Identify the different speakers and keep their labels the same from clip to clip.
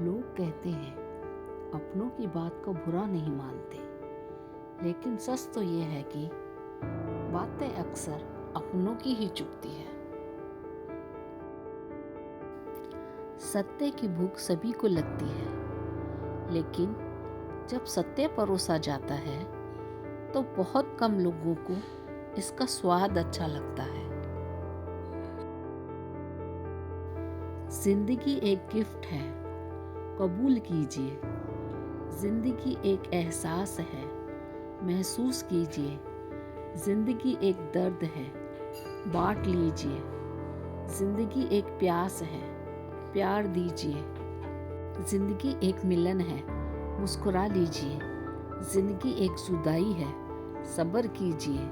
Speaker 1: लोग कहते हैं अपनों की बात को बुरा नहीं मानते, लेकिन सच तो ये है कि बातें अक्सर अपनों की ही चुभती है। सत्य की भूख सभी को लगती है, लेकिन जब सत्य परोसा जाता है तो बहुत कम लोगों को इसका स्वाद अच्छा लगता है। जिंदगी एक गिफ्ट है, कबूल कीजिए। जिंदगी एक एहसास है, महसूस कीजिए। जिंदगी एक दर्द है, बांट लीजिए। जिंदगी एक प्यास है, प्यार दीजिए। जिंदगी एक मिलन है, मुस्कुरा लीजिए। जिंदगी एक जुदाई है, सब्र कीजिए।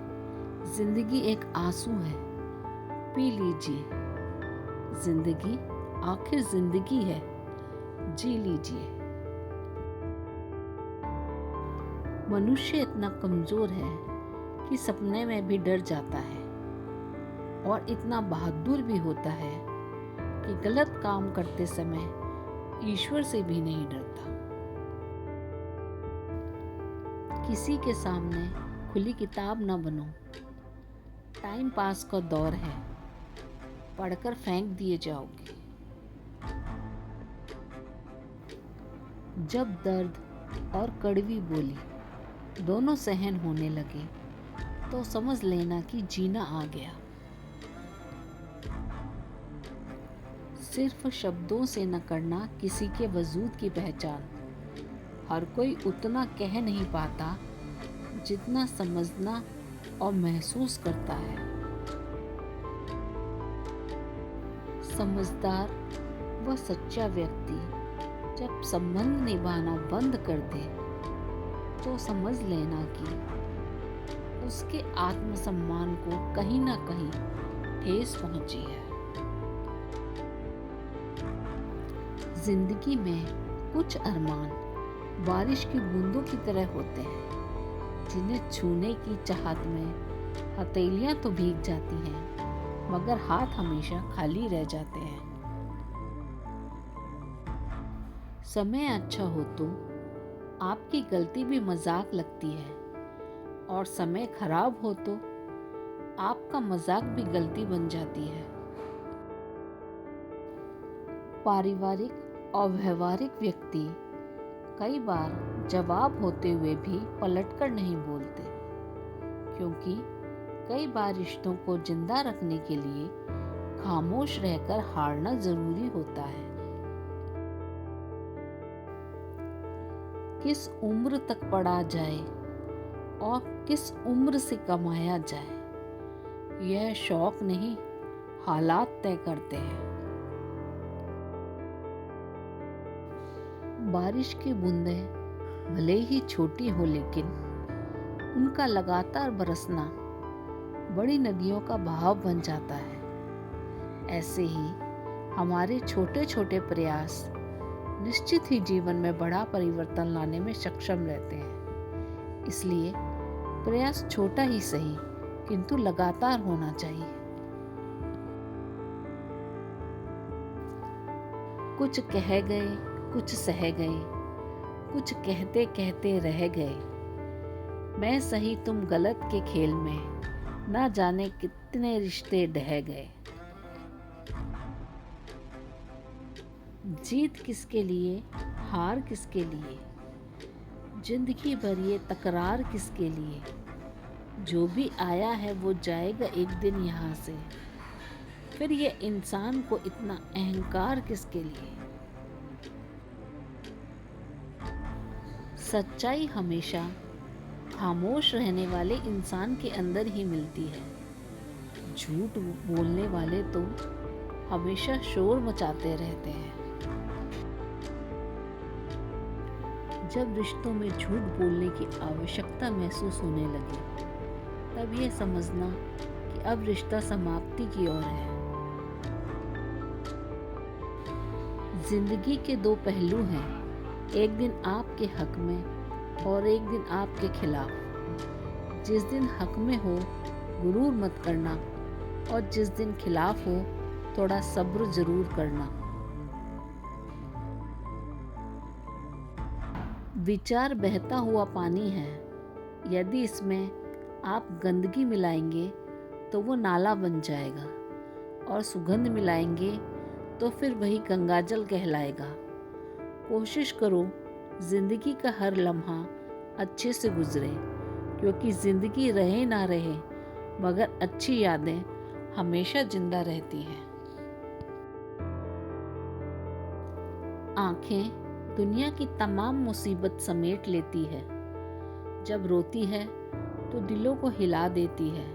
Speaker 1: जिंदगी एक आंसू है, पी लीजिए। जिंदगी आखिर जिंदगी है, जी लीजिए। मनुष्य इतना कमजोर है कि सपने में भी डर जाता है, और इतना बहादुर भी होता है कि गलत काम करते समय ईश्वर से भी नहीं डरता। किसी के सामने खुली किताब न बनो। टाइम पास का दौर है, पढ़कर फेंक दिए जाओगे। जब दर्द और कड़वी बोली दोनों सहन होने लगे तो समझ लेना कि जीना आ गया। सिर्फ शब्दों से न करना किसी के वजूद की पहचान। हर कोई उतना कह नहीं पाता जितना समझना और महसूस करता है। समझदार व सच्चा व्यक्ति जब संबंध निभाना बंद कर दे तो समझ लेना कि उसके आत्मसम्मान को कहीं ना कहीं ठेस पहुंची है। जिंदगी में कुछ अरमान बारिश की बूंदों की तरह होते हैं, जिन्हें छूने की चाहत में हथेलियां तो भीग जाती हैं, मगर हाथ हमेशा खाली रह जाते हैं। समय अच्छा हो तो आपकी गलती भी मजाक लगती है, और समय खराब हो तो आपका मजाक भी गलती बन जाती है। पारिवारिक और व्यवहारिक व्यक्ति कई बार जवाब होते हुए भी पलटकर नहीं बोलते, क्योंकि कई बार रिश्तों को जिंदा रखने के लिए खामोश रहकर हारना जरूरी होता है। किस उम्र तक पढ़ा जाए और किस उम्र से कमाया जाए, यह शौक नहीं, हालात तय करते हैं। बारिश की बूंदें भले ही छोटी हो, लेकिन उनका लगातार बरसना बड़ी नदियों का बहाव बन जाता है। ऐसे ही हमारे छोटे छोटे प्रयास निश्चित ही जीवन में बड़ा परिवर्तन लाने में सक्षम रहते हैं। इसलिए प्रयास छोटा ही सही, किंतु लगातार होना चाहिए। कुछ कह गए, कुछ सह गए, कुछ कहते कहते रह गए। मैं सही तुम गलत के खेल में ना जाने कितने रिश्ते ढह गए। जीत किसके लिए, हार किसके लिए, जिंदगी भर ये तकरार किसके लिए। जो भी आया है वो जाएगा एक दिन यहाँ से, फिर ये इंसान को इतना अहंकार किसके लिए। सच्चाई हमेशा खामोश रहने वाले इंसान के अंदर ही मिलती है। झूठ बोलने वाले तो हमेशा शोर मचाते रहते हैं। जब रिश्तों में झूठ बोलने की आवश्यकता महसूस होने लगे, तब यह समझना कि अब रिश्ता समाप्ति की ओर है। जिंदगी के दो पहलू हैं, एक दिन आपके हक में और एक दिन आपके खिलाफ। जिस दिन हक में हो गुरूर मत करना, और जिस दिन खिलाफ हो थोड़ा सब्र जरूर करना। विचार बहता हुआ पानी है। यदि इसमें आप गंदगी मिलाएंगे तो वो नाला बन जाएगा, और सुगंध मिलाएंगे तो फिर वही गंगाजल कहलाएगा। कोशिश करो जिंदगी का हर लम्हा अच्छे से गुजरे, क्योंकि जिंदगी रहे ना रहे मगर अच्छी यादें हमेशा जिंदा रहती हैं। आंखें दुनिया की तमाम मुसीबत समेट लेती है। जब रोती है तो दिलों को हिला देती है,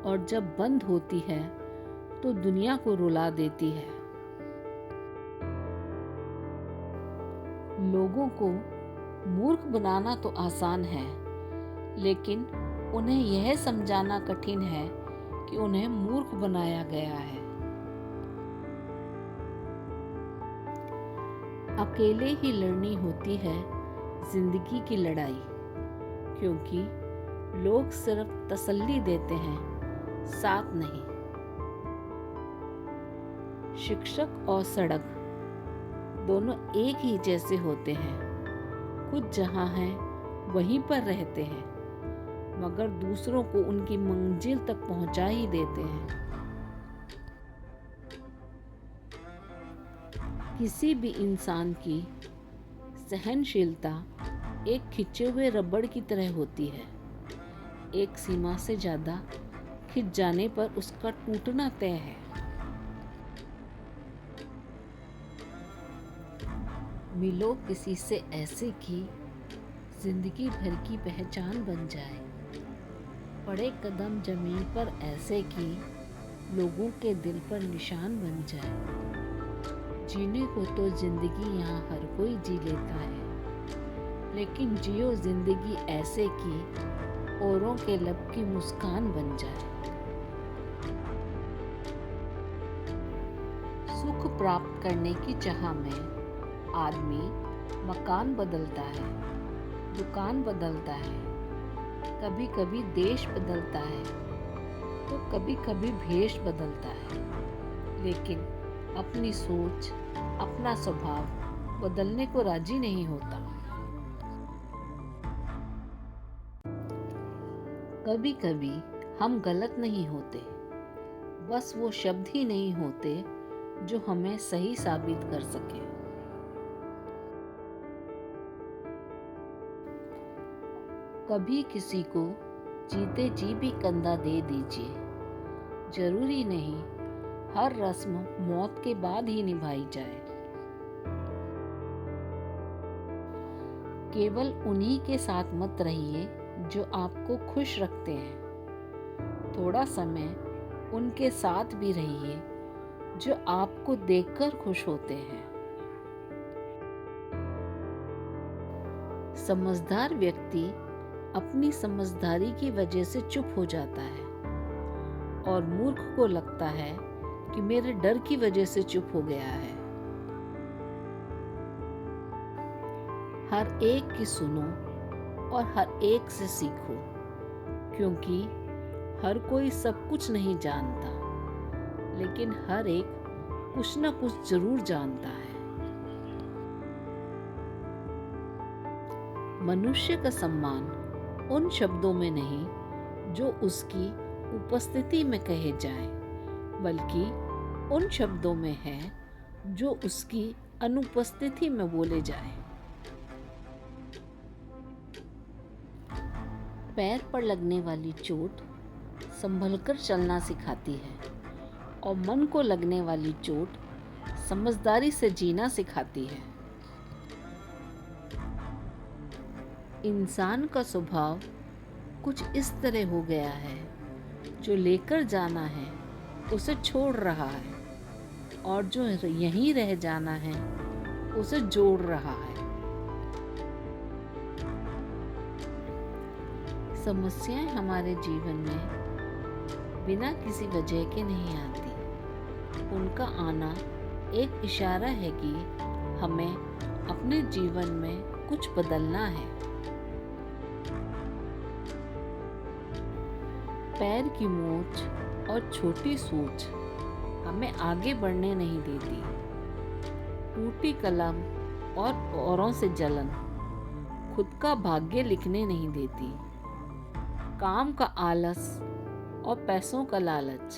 Speaker 1: और जब बंद होती है तो दुनिया को रुला देती है। लोगों को मूर्ख बनाना तो आसान है, लेकिन उन्हें यह समझाना कठिन है कि उन्हें मूर्ख बनाया गया है। अकेले ही लड़नी होती है जिंदगी की लड़ाई, क्योंकि लोग सिर्फ तसल्ली देते हैं, साथ नहीं। शिक्षक और सड़क दोनों एक ही जैसे होते हैं। खुद जहां हैं वहीं पर रहते हैं, मगर दूसरों को उनकी मंजिल तक पहुंचा ही देते हैं। किसी भी इंसान की सहनशीलता एक खिंचे हुए रबड़ की तरह होती है। एक सीमा से ज़्यादा खिंच जाने पर उसका टूटना तय है। मिलो किसी से ऐसे कि जिंदगी भर की पहचान बन जाए। पड़े कदम जमीन पर ऐसे कि लोगों के दिल पर निशान बन जाए। जीने को तो जिंदगी यहाँ हर कोई जी लेता है, लेकिन जियो जिंदगी ऐसे कि औरों के लब की मुस्कान बन जाए। सुख प्राप्त करने की चाह में आदमी मकान बदलता है, दुकान बदलता है, कभी कभी देश बदलता है तो कभी कभी भेष बदलता है, लेकिन अपनी सोच, अपना स्वभाव बदलने को राजी नहीं होता। कभी कभी हम गलत नहीं होते, बस वो शब्द ही नहीं होते जो हमें सही साबित कर सके। कभी किसी को जीते जी भी कंधा दे दीजिए। जरूरी नहीं हर रस्म मौत के बाद ही निभाई जाए। केवल उन्हीं के साथ मत रहिए जो आपको खुश रखते हैं। थोड़ा समय उनके साथ भी रहिए जो आपको देखकर खुश होते हैं। समझदार व्यक्ति अपनी समझदारी की वजह से चुप हो जाता है, और मूर्ख को लगता है कि मेरे डर की वजह से चुप हो गया है। हर एक की सुनो और हर एक से सीखो, क्योंकि हर कोई सब कुछ नहीं जानता, लेकिन हर एक कुछ न कुछ जरूर जानता है। मनुष्य का सम्मान उन शब्दों में नहीं जो उसकी उपस्थिति में कहे जाएं, बल्कि उन शब्दों में है जो उसकी अनुपस्थिति में बोले जाएं। पैर पर लगने वाली चोट संभलकर चलना सिखाती है, और मन को लगने वाली चोट समझदारी से जीना सिखाती है। इंसान का स्वभाव कुछ इस तरह हो गया है, जो लेकर जाना है उसे छोड़ रहा है, और जो यहीं रह जाना है उसे जोड़ रहा है। समस्याएं हमारे जीवन में बिना किसी वजह के नहीं आती। उनका आना एक इशारा है कि हमें अपने जीवन में कुछ बदलना है। पैर की मोच और छोटी सोच हमें आगे बढ़ने नहीं देती। टूटी कलम और औरों से जलन खुद का भाग्य लिखने नहीं देती। काम का आलस और पैसों का लालच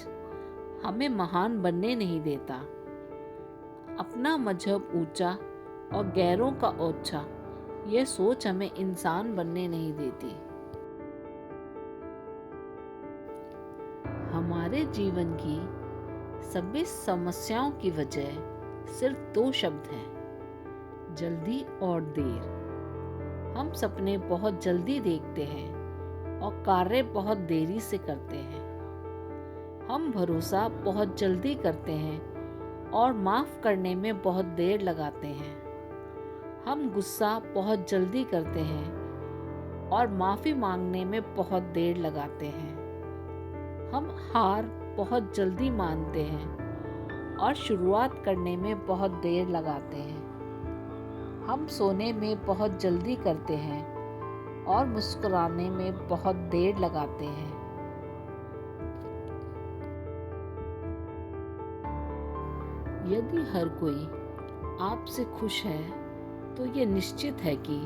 Speaker 1: हमें महान बनने नहीं देता। अपना मजहब ऊंचा और गैरों का ओछा, यह सोच हमें इंसान बनने नहीं देती। हमारे जीवन की सभी समस्याओं की वजह सिर्फ दो शब्द हैं, जल्दी और देर। हम सपने बहुत जल्दी देखते हैं और कार्य बहुत देरी से करते हैं। हम भरोसा बहुत जल्दी करते हैं और माफ करने में बहुत देर लगाते हैं। हम गुस्सा बहुत जल्दी करते हैं और माफी मांगने में बहुत देर लगाते हैं। हम हार बहुत जल्दी मानते हैं और शुरुआत करने में बहुत देर लगाते हैं। हम सोने में बहुत जल्दी करते हैं और मुस्कुराने में बहुत देर लगाते हैं। यदि हर कोई आपसे खुश है तो ये निश्चित है कि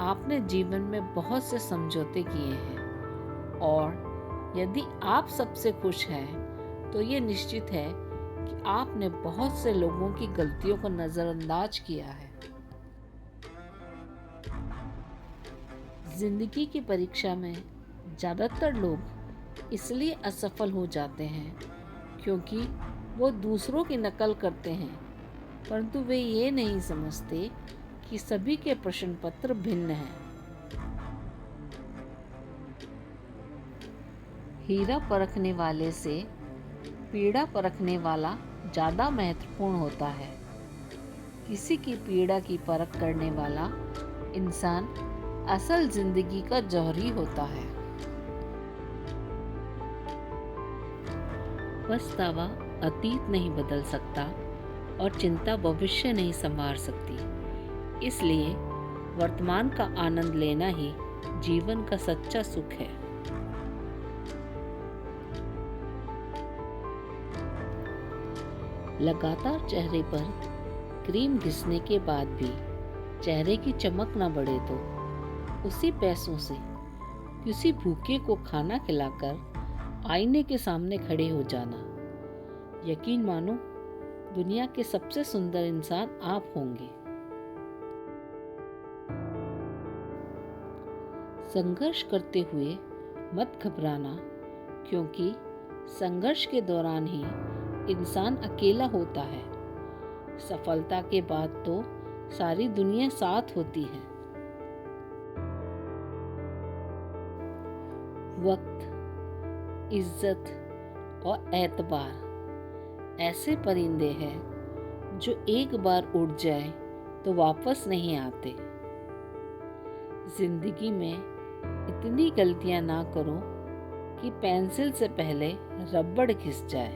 Speaker 1: आपने जीवन में बहुत से समझौते किए हैं, और यदि आप सबसे खुश हैं तो ये निश्चित है कि आपने बहुत से लोगों की गलतियों को नजरअंदाज किया है। जिंदगी की परीक्षा में ज़्यादातर लोग इसलिए असफल हो जाते हैं क्योंकि वो दूसरों की नकल करते हैं, परंतु वे ये नहीं समझते कि सभी के प्रश्न पत्र भिन्न हैं। हीरा परखने वाले से पीड़ा परखने वाला ज़्यादा महत्वपूर्ण होता है। किसी की पीड़ा की परख करने वाला इंसान असल जिंदगी का जौहरी होता है। पछतावा अतीत नहीं बदल सकता और चिंता भविष्य नहीं संवार सकती। इसलिए वर्तमान का आनंद लेना ही जीवन का सच्चा सुख है। लगातार चेहरे पर क्रीम घिसने के बाद भी चेहरे की चमक न बढ़े तो उसी पैसों से किसी भूखे को खाना खिलाकर आईने के सामने खड़े हो जाना। यकीन मानो, दुनिया के सबसे सुंदर इंसान आप होंगे। संघर्ष करते हुए मत घबराना, क्योंकि संघर्ष के दौरान ही इंसान अकेला होता है। सफलता के बाद तो सारी दुनिया साथ होती है। वक्त, इज्जत और एतबार ऐसे परिंदे हैं जो एक बार उड़ जाए तो वापस नहीं आते। जिंदगी में इतनी गलतियां ना करो कि पेंसिल से पहले रबड़ घिस जाए,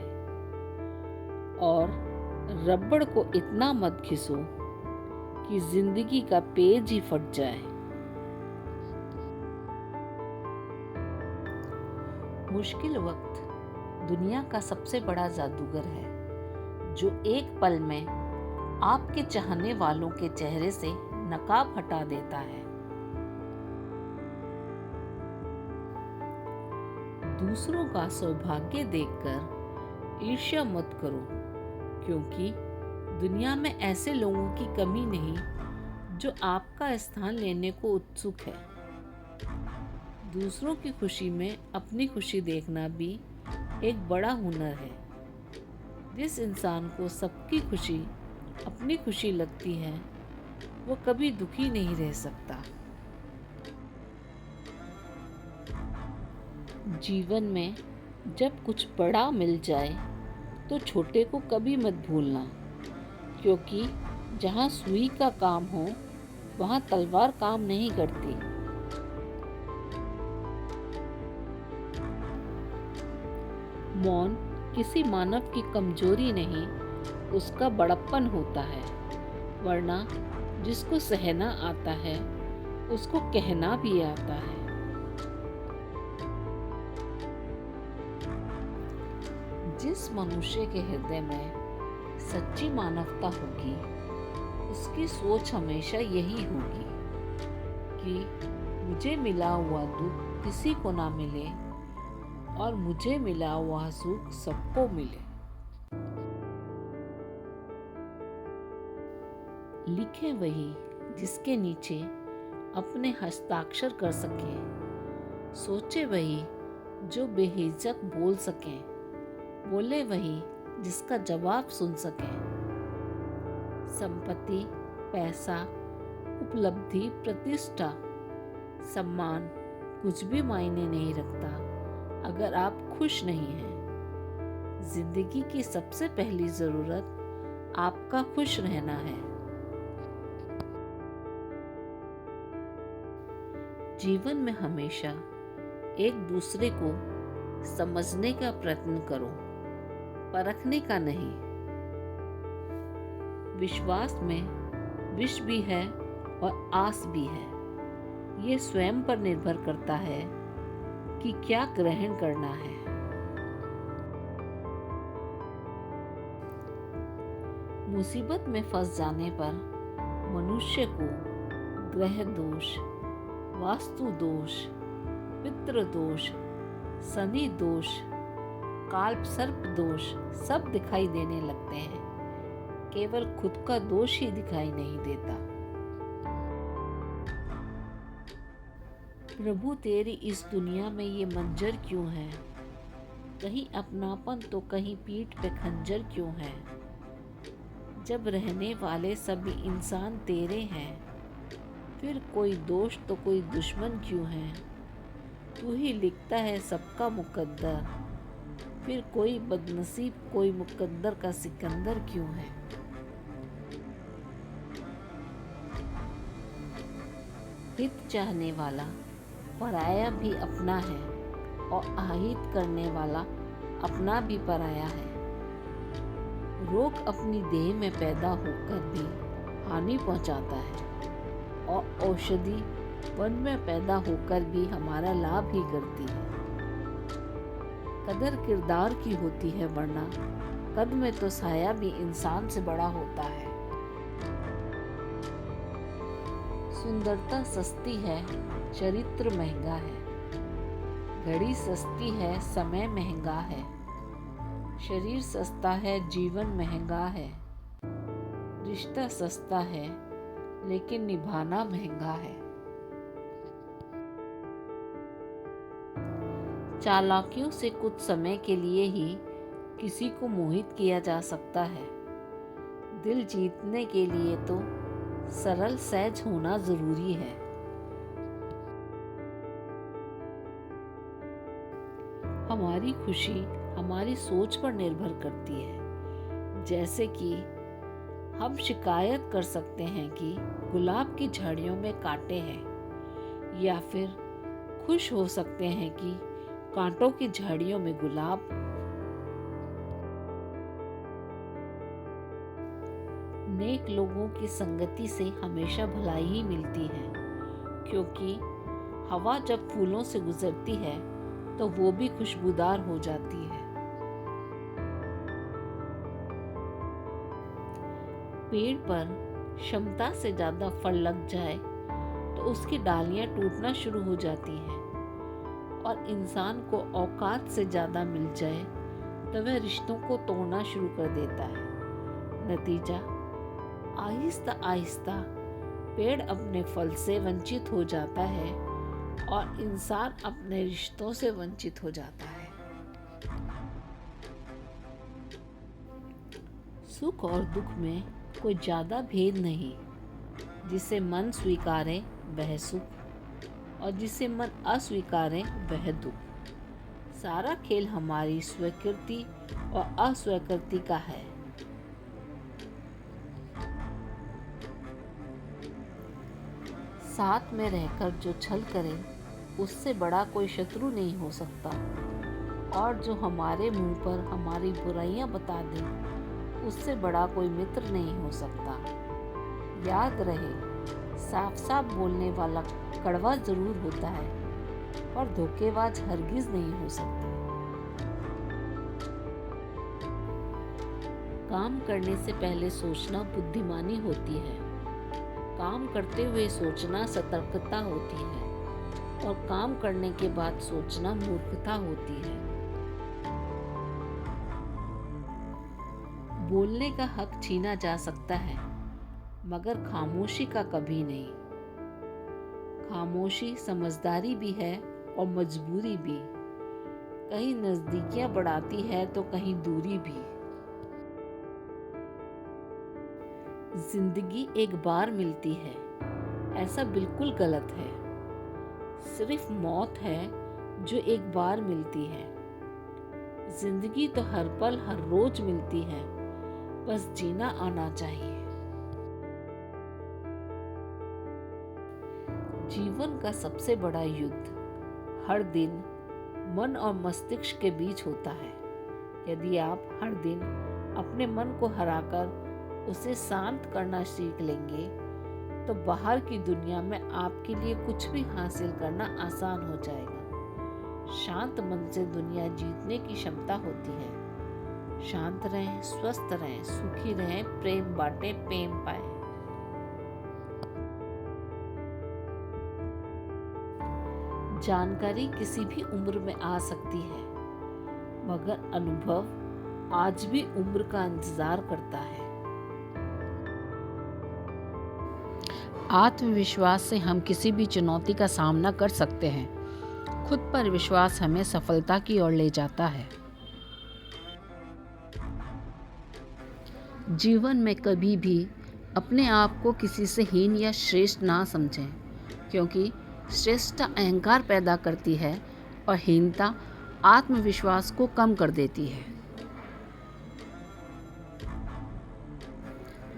Speaker 1: और रबड़ को इतना मत घिसो कि जिंदगी का पेज ही फट जाए। मुश्किल वक्त दुनिया का सबसे बड़ा जादूगर है, जो एक पल में आपके चाहने वालों के चेहरे से नकाब हटा देता है। दूसरों का सौभाग्य देखकर ईर्ष्या मत करो, क्योंकि दुनिया में ऐसे लोगों की कमी नहीं जो आपका स्थान लेने को उत्सुक है। दूसरों की खुशी में अपनी खुशी देखना भी एक बड़ा हुनर है। जिस इंसान को सबकी खुशी अपनी खुशी लगती है, वो कभी दुखी नहीं रह सकता। जीवन में जब कुछ बड़ा मिल जाए तो छोटे को कभी मत भूलना, क्योंकि जहाँ सुई का काम हो वहाँ तलवार काम नहीं करती। मौन किसी मानव की कमजोरी नहीं, उसका बड़प्पन होता है, वरना जिसको सहना आता है उसको कहना भी आता है। जिस मनुष्य के हृदय में सच्ची मानवता होगी, उसकी सोच हमेशा यही होगी। कि मुझे मिला हुआ दुख किसी को ना मिले और मुझे मिला हुआ सुख सबको मिले। लिखे वही जिसके नीचे अपने हस्ताक्षर कर सके, सोचे वही जो बेहिचक बोल सके, बोले वही जिसका जवाब सुन सके। संपत्ति, पैसा, उपलब्धि, प्रतिष्ठा, सम्मान कुछ भी मायने नहीं रखता अगर आप खुश नहीं हैं। जिंदगी की सबसे पहली जरूरत आपका खुश रहना है। जीवन में हमेशा एक दूसरे को समझने का प्रयत्न करो, परखने का नहीं। विश्वास में विष भी है और आस भी है। ये स्वयं पर निर्भर करता है कि क्या ग्रहण करना है। मुसीबत में फंस जाने पर मनुष्य को ग्रह दोष, वास्तु दोष, पितृ दोष, शनि दोष, काल सर्प दोष सब दिखाई देने लगते हैं, केवल खुद का दोष ही दिखाई नहीं देता। प्रभु तेरी इस दुनिया में ये मंजर क्यों है? कहीं अपनापन तो कहीं पीठ पे खंजर क्यों है? जब रहने वाले सभी इंसान तेरे हैं, फिर कोई दोस्त तो कोई दुश्मन क्यों है? तू ही लिखता है सबका मुकद्दर, फिर कोई बदनसीब कोई मुकद्दर का सिकंदर क्यों है? हित चाहने वाला पराया भी अपना है और अहित करने वाला अपना भी पराया है। रोग अपनी देह में पैदा होकर भी हानि पहुंचाता है और औषधि वन में पैदा होकर भी हमारा लाभ ही करती है। कदर किरदार की होती है, वरना कद में तो साया भी इंसान से बड़ा होता है। सुंदरता सस्ती है, चरित्र महंगा है। घड़ी सस्ती है, समय महंगा है। शरीर सस्ता है, जीवन महंगा है। रिश्ता सस्ता है, लेकिन निभाना महंगा है। चालाकियों से कुछ समय के लिए ही किसी को मोहित किया जा सकता है। दिल जीतने के लिए तो सरल सहज होना जरूरी है। हमारी खुशी हमारी सोच पर निर्भर करती है। जैसे कि हम शिकायत कर सकते हैं कि गुलाब की झाड़ियों में कांटे हैं, या फिर खुश हो सकते हैं कि कांटों की झाड़ियों में गुलाब। नेक लोगों की संगति से हमेशा भलाई ही मिलती है, क्योंकि हवा जब फूलों से गुजरती है तो वो भी खुशबूदार हो जाती है। पेड़ पर क्षमता से ज्यादा फल लग जाए तो उसकी डालियां टूटना शुरू हो जाती हैं, और इंसान को औकात से ज्यादा मिल जाए तो वह रिश्तों को तोड़ना शुरू कर देता है। नतीजा, आहिस्ता आहिस्ता पेड़ अपने फल से वंचित हो जाता है और इंसान अपने रिश्तों से वंचित हो जाता है। सुख और दुख में कोई ज्यादा भेद नहीं। जिसे मन स्वीकारे वह सुख, और जिसे मन अस्वीकारे वह दुख। सारा खेल हमारी स्वीकृति और अस्वीकृति का है। साथ में रहकर जो छल करे उससे बड़ा कोई शत्रु नहीं हो सकता, और जो हमारे मुंह पर हमारी बुराइयां बता दे उससे बड़ा कोई मित्र नहीं हो सकता। याद रहे, साफ साफ बोलने वाला कड़वा जरूर होता है, पर धोखेबाज हरगिज नहीं हो सकता। काम करने से पहले सोचना बुद्धिमानी होती है। काम करते हुए सोचना सतर्कता होती है और काम करने के बाद सोचना मूर्खता होती है। बोलने का हक छीना जा सकता है, मगर खामोशी का कभी नहीं। खामोशी समझदारी भी है और मजबूरी भी। कहीं नजदीकियां बढ़ाती है तो कहीं दूरी भी। जिंदगी एक बार मिलती है, ऐसा बिल्कुल गलत है। सिर्फ मौत है जो एक बार मिलती है। जिंदगी तो हर पल हर रोज मिलती है, बस जीना आना चाहिए। जीवन का सबसे बड़ा युद्ध हर दिन मन और मस्तिष्क के बीच होता है। यदि आप हर दिन अपने मन को हराकर उसे शांत करना सीख लेंगे तो बाहर की दुनिया में आपके लिए कुछ भी हासिल करना आसान हो जाएगा। शांत मन से दुनिया जीतने की क्षमता होती है। शांत रहें, स्वस्थ रहें, सुखी रहें, प्रेम बांटें, प्रेम पाएं। जानकारी किसी भी उम्र में आ सकती है, मगर अनुभव आज भी उम्र का इंतजार करता है। आत्मविश्वास से हम किसी भी चुनौती का सामना कर सकते हैं। खुद पर विश्वास हमें सफलता की ओर ले जाता है। जीवन में कभी भी अपने आप को किसी से हीन या श्रेष्ठ ना समझें, क्योंकि श्रेष्ठता अहंकार पैदा करती है और हीनता आत्मविश्वास को कम कर देती है।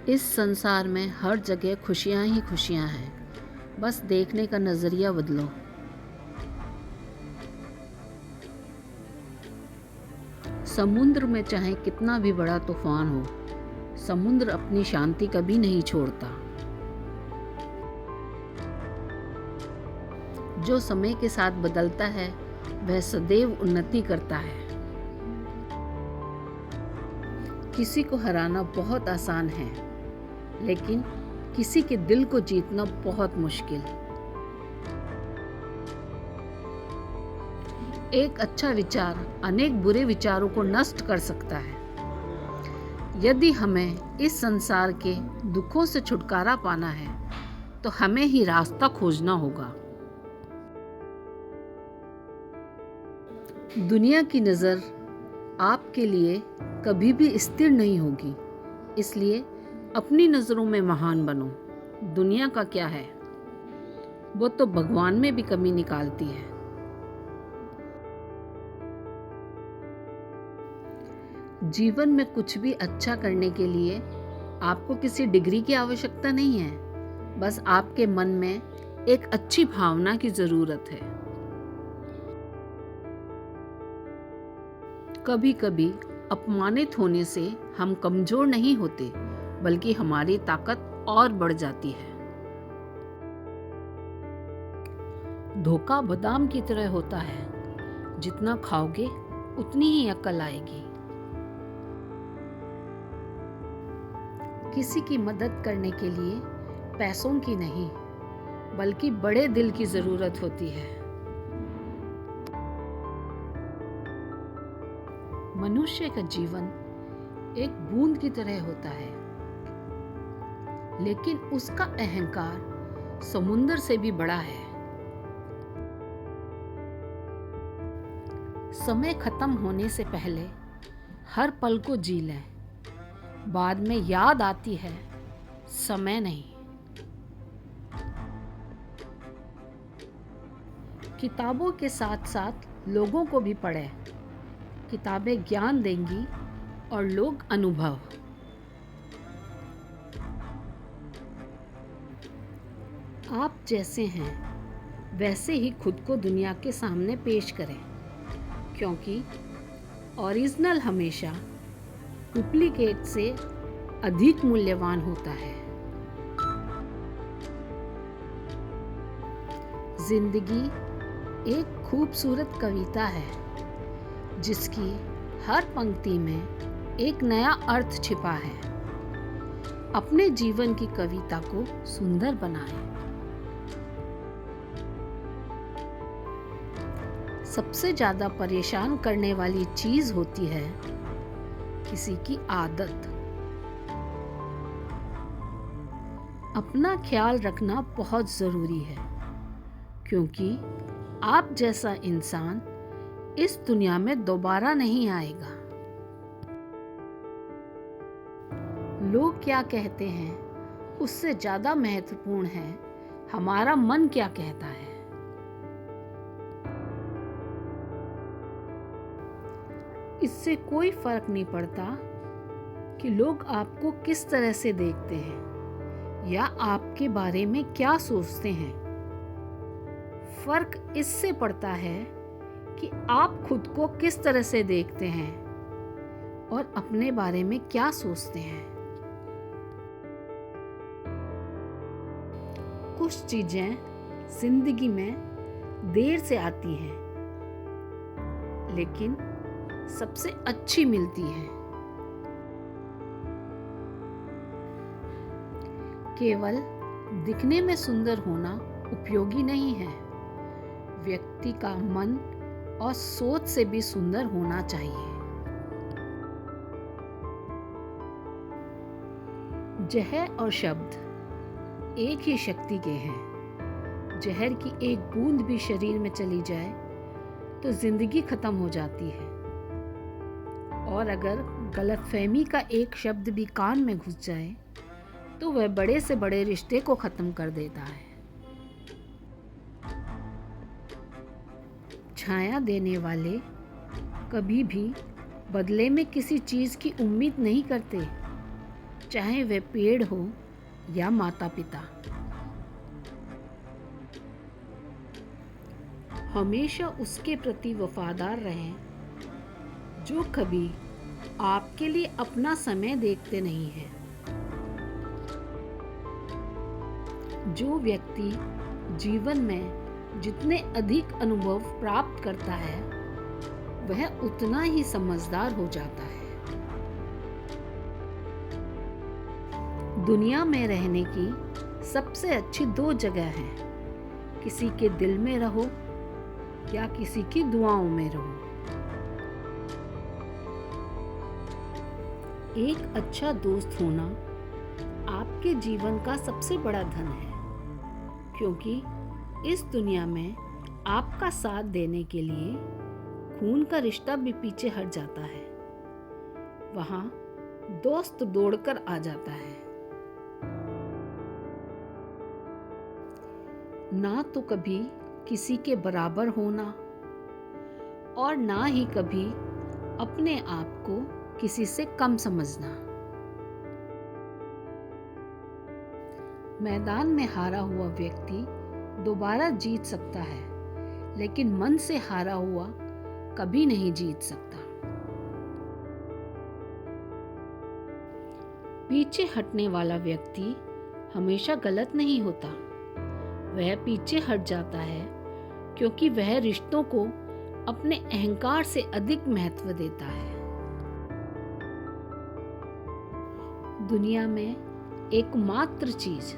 Speaker 1: इस संसार में हर जगह खुशियां ही खुशियां हैं, बस देखने का नजरिया बदलो। समुद्र में चाहे कितना भी बड़ा तूफान हो, समुद्र अपनी शांति कभी नहीं छोड़ता। जो समय के साथ बदलता है वह सदैव उन्नति करता है। किसी को हराना बहुत आसान है, लेकिन किसी के दिल को जीतना बहुत मुश्किल। एक अच्छा विचार अनेक बुरे विचारों को नष्ट कर सकता है। यदि हमें इस संसार के दुखों से छुटकारा पाना है तो हमें ही रास्ता खोजना होगा। दुनिया की नज़र आपके लिए कभी भी स्थिर नहीं होगी, इसलिए अपनी नज़रों में महान बनो। दुनिया का क्या है, वो तो भगवान में भी कमी निकालती है। जीवन में कुछ भी अच्छा करने के लिए आपको किसी डिग्री की आवश्यकता नहीं है, बस आपके मन में एक अच्छी भावना की जरूरत है। कभी कभी अपमानित होने से हम कमजोर नहीं होते, बल्कि हमारी ताकत और बढ़ जाती है। धोखा बादाम की तरह होता है, जितना खाओगे उतनी ही अक्ल आएगी। किसी की मदद करने के लिए पैसों की नहीं, बल्कि बड़े दिल की जरूरत होती है। मनुष्य का जीवन एक बूंद की तरह होता है, लेकिन उसका अहंकार समुंदर से भी बड़ा है। समय खत्म होने से पहले हर पल को जी लें, बाद में याद आती है समय नहीं। किताबों के साथ साथ लोगों को भी पढ़ें। किताबें ज्ञान देंगी और लोग अनुभव। आप जैसे हैं वैसे ही खुद को दुनिया के सामने पेश करें, क्योंकि ओरिजिनल हमेशा डुप्लीकेट से अधिक मूल्यवान होता है। जिंदगी एक खूबसूरत कविता है, जिसकी हर पंक्ति में एक नया अर्थ छिपा है। अपने जीवन की कविता को सुंदर बनाएं। सबसे ज्यादा परेशान करने वाली चीज होती है किसी की आदत। अपना ख्याल रखना बहुत जरूरी है, क्योंकि आप जैसा इंसान इस दुनिया में दोबारा नहीं आएगा। लोग क्या कहते हैं उससे ज्यादा महत्वपूर्ण है हमारा मन क्या कहता है। इससे कोई फर्क नहीं पड़ता कि लोग आपको किस तरह से देखते हैं या आपके बारे में क्या सोचते हैं। फर्क इससे पड़ता है कि आप खुद को किस तरह से देखते हैं और अपने बारे में क्या सोचते हैं। कुछ चीजें जिंदगी में देर से आती हैं, लेकिन सबसे अच्छी मिलती है। केवल दिखने में सुंदर होना उपयोगी नहीं है, व्यक्ति का मन और सोच से भी सुंदर होना चाहिए। जहर और शब्द एक ही शक्ति के हैं। जहर की एक बूंद भी शरीर में चली जाए तो जिंदगी खत्म हो जाती है, और अगर गलतफहमी का एक शब्द भी कान में घुस जाए तो वह बड़े से बड़े रिश्ते को खत्म कर देता है। छाया देने वाले कभी भी बदले में किसी चीज की उम्मीद नहीं करते, चाहे वह पेड़ हो या माता पिता। हमेशा उसके प्रति वफादार रहें जो कभी आपके लिए अपना समय देखते नहीं है। जो व्यक्ति जीवन में जितने अधिक अनुभव प्राप्त करता है वह उतना ही समझदार हो जाता है। दुनिया में रहने की सबसे अच्छी दो जगह हैं, किसी के दिल में रहो या किसी की दुआओं में रहो। एक अच्छा दोस्त होना आपके जीवन का सबसे बड़ा धन है, क्योंकि इस दुनिया में आपका साथ देने के लिए खून का रिश्ता भी पीछे हट जाता है। वहां दोस्त दौड़कर आ जाता है। ना तो कभी किसी के बराबर होना और ना ही कभी अपने आप को किसी से कम समझना। मैदान में हारा हुआ व्यक्ति दोबारा जीत सकता है, लेकिन मन से हारा हुआ कभी नहीं जीत सकता। पीछे हटने वाला व्यक्ति हमेशा गलत नहीं होता। वह पीछे हट जाता है क्योंकि वह रिश्तों को अपने अहंकार से अधिक महत्व देता है। दुनिया में एकमात्र चीज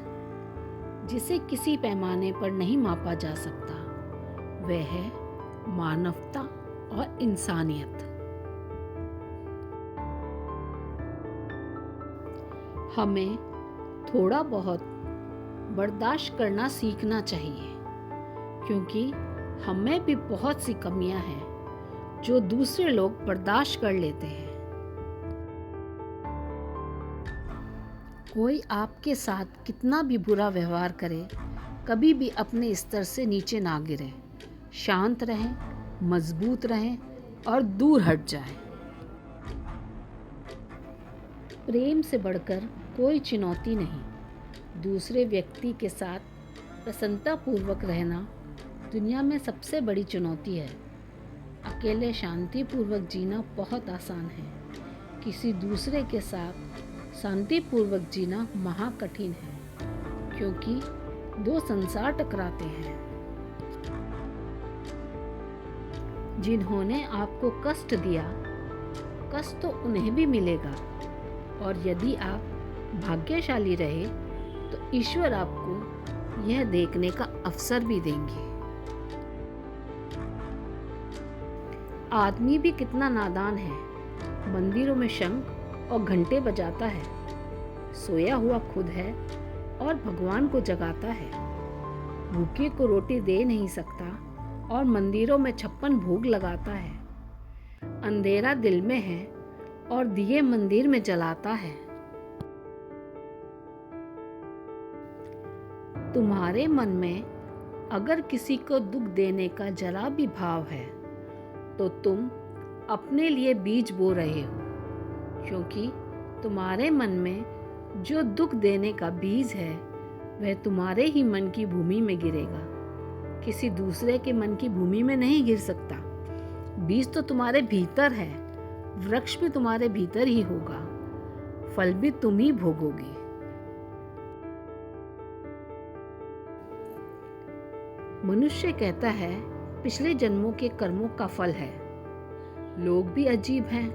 Speaker 1: जिसे किसी पैमाने पर नहीं मापा जा सकता वह है मानवता और इंसानियत। हमें थोड़ा बहुत बर्दाश्त करना सीखना चाहिए, क्योंकि हमें भी बहुत सी कमियां हैं जो दूसरे लोग बर्दाश्त कर लेते हैं। कोई आपके साथ कितना भी बुरा व्यवहार करे, कभी भी अपने स्तर से नीचे ना गिरे। शांत रहें, मजबूत रहें और दूर हट जाएं। प्रेम से बढ़कर कोई चुनौती नहीं। दूसरे व्यक्ति के साथ प्रसन्नतापूर्वक रहना दुनिया में सबसे बड़ी चुनौती है। अकेले शांतिपूर्वक जीना बहुत आसान है, किसी दूसरे के साथ शांतिपूर्वक जीना महाकठिन है, क्योंकि दो संसार टकराते हैं। जिन्होंने आपको कष्ट दिया, कष्ट तो उन्हें भी मिलेगा, और यदि आप भाग्यशाली रहे तो ईश्वर आपको यह देखने का अवसर भी देंगे। आदमी भी कितना नादान है, मंदिरों में शंख और घंटे बजाता है, सोया हुआ खुद है और भगवान को जगाता है। भूखे को रोटी दे नहीं सकता और मंदिरों में 56 भोग लगाता है। अंधेरा दिल में है और दिए मंदिर में जलाता है। तुम्हारे मन में अगर किसी को दुख देने का जरा भी भाव है तो तुम अपने लिए बीज बो रहे हो, क्योंकि तुम्हारे मन में जो दुख देने का बीज है वह तुम्हारे ही मन की भूमि में गिरेगा, किसी दूसरे के मन की भूमि में नहीं गिर सकता। बीज तो तुम्हारे भीतर है, वृक्ष भी तुम्हारे भीतर ही होगा, फल भी तुम ही भोगोगे। मनुष्य कहता है पिछले जन्मों के कर्मों का फल है। लोग भी अजीब हैं,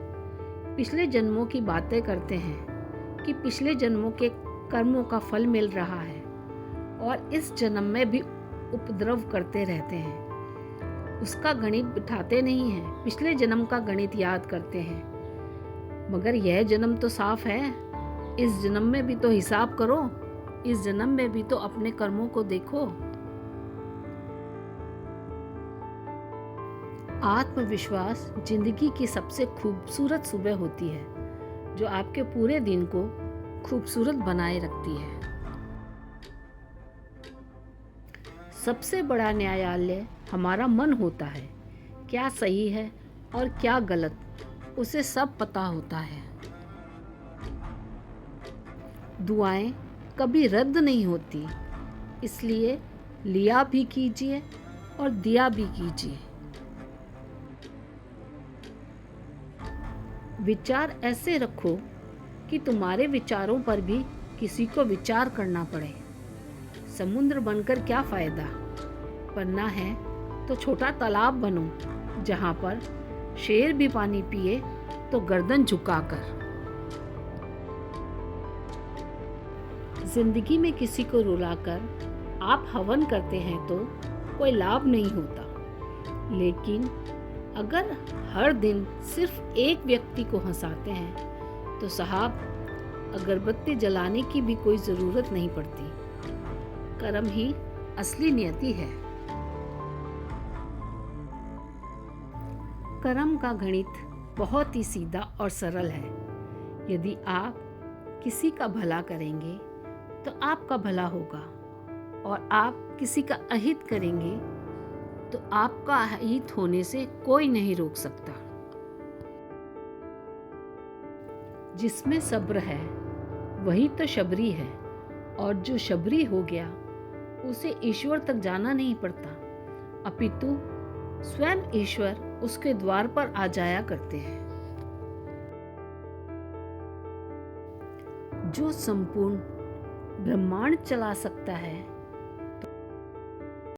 Speaker 1: पिछले जन्मों की बातें करते हैं कि पिछले जन्मों के कर्मों का फल मिल रहा है और इस जन्म में भी उपद्रव करते रहते हैं। उसका गणित बिठाते नहीं हैं, पिछले जन्म का गणित याद करते हैं। मगर यह जन्म तो साफ है, इस जन्म में भी तो हिसाब करो, इस जन्म में भी तो अपने कर्मों को देखो। आत्मविश्वास जिंदगी की सबसे खूबसूरत सुबह होती है, जो आपके पूरे दिन को खूबसूरत बनाए रखती है। सबसे बड़ा न्यायालय हमारा मन होता है। क्या सही है और क्या गलत, उसे सब पता होता है। दुआएं कभी रद्द नहीं होती, इसलिए लिया भी कीजिए और दिया भी कीजिए। विचार ऐसे रखो कि तुम्हारे विचारों पर भी किसी को विचार करना पड़े। समुद्र बनकर क्या फायदा, बनना है तो छोटा तालाब बनो, जहां पर शेर भी पानी पिए तो गर्दन झुकाकर। जिंदगी में किसी को रुलाकर आप हवन करते हैं तो कोई लाभ नहीं होता, लेकिन अगर हर दिन सिर्फ एक व्यक्ति को हंसाते हैं तो साहब अगरबत्ती जलाने की भी कोई ज़रूरत नहीं पड़ती। कर्म ही असली नियति है। कर्म का गणित बहुत ही सीधा और सरल है। यदि आप किसी का भला करेंगे तो आपका भला होगा, और आप किसी का अहित करेंगे तो आपका अहित होने से कोई नहीं रोक सकता। जिसमें सब्र है वही तो शबरी है, और जो शबरी हो गया उसे ईश्वर तक जाना नहीं पड़ता, अपितु स्वयं ईश्वर उसके द्वार पर आ जाया करते हैं। जो संपूर्ण ब्रह्मांड चला सकता है